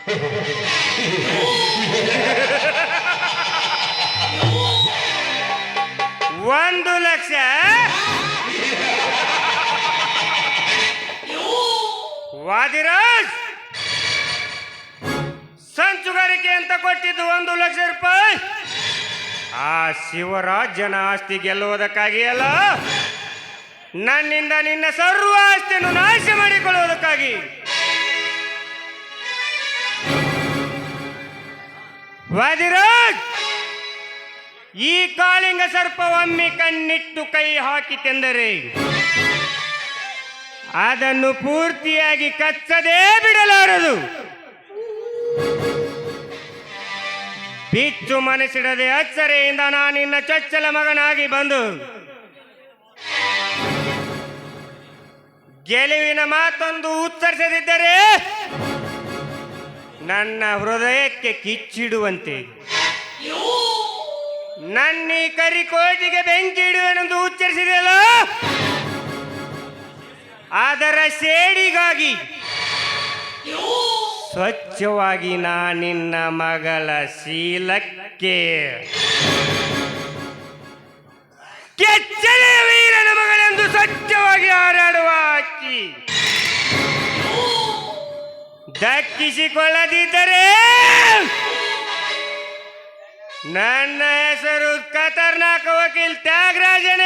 ₹1,00,000 ವಾದಿರಾಜ್ ಸಂಚುಗಾರಿಕೆ ಅಂತ ಕೊಟ್ಟಿದ್ದು ₹1,00,000. ಆ ಶಿವರಾಜನ ಆಸ್ತಿ ಗೆಲ್ಲುವುದಕ್ಕಾಗಿ ಅಲ್ಲ, ನನ್ನಿಂದ ನಿನ್ನ ಸರ್ವ ಆಸ್ತಿಯನ್ನು ನಾಶ ಮಾಡಿಕೊಳ್ಳುವುದಕ್ಕಾಗಿ. ವಾದಿರಾಜ್, ಈ ಕಾಳಿಂಗ ಸರ್ಪವೊಮ್ಮೆ ಕಣ್ಣಿಟ್ಟು ಕೈ ಹಾಕಿತೆಂದರೆ ಅದನ್ನು ಪೂರ್ತಿಯಾಗಿ ಕಚ್ಚದೇ ಬಿಡಲಾರದು. ಬಿಚ್ಚು ಮನಸ್ಸಿಡದೆ ಅಚ್ಚರೆಯಿಂದ ನಾನಿನ್ನ ಚೊಚ್ಚಲ ಮಗನಾಗಿ ಬಂದು ಗೆಲುವಿನ ಮಾತೊಂದು ಉತ್ತರಿಸದಿದ್ದರೆ ನನ್ನ ಹೃದಯಕ್ಕೆ ಕಿಚ್ಚಿಡುವಂತೆ, ನನ್ನ ಈ ಕರಿಕೋಟಿಗೆ ಬೆಂಕಿ ಇಡುವೆನೆಂದು ಉಚ್ಚರಿಸಿದೆಯಲ್ಲ, ಅದರ ಸೇಡಿಗಾಗಿ ಸ್ವಚ್ಛವಾಗಿ ನಿನ್ನ ಮಗಳ ಶೀಲಕ್ಕೆ ಕೆಚ್ಚನೆಯ ವೀರನ ಮಗಳೆಂದು ಸ್ವಚ್ಛವಾಗಿ ಹಾರಾಡುವ ಅಕ್ಕಿ ದಕ್ಕಿಸಿಕೊಳ್ಳದಿದ್ದರೆ ನನ್ನ ಹೆಸರು ಖತರ್ನಾಕ್ ವಕೀಲ್ ತ್ಯಾಗರಾಜನೇ.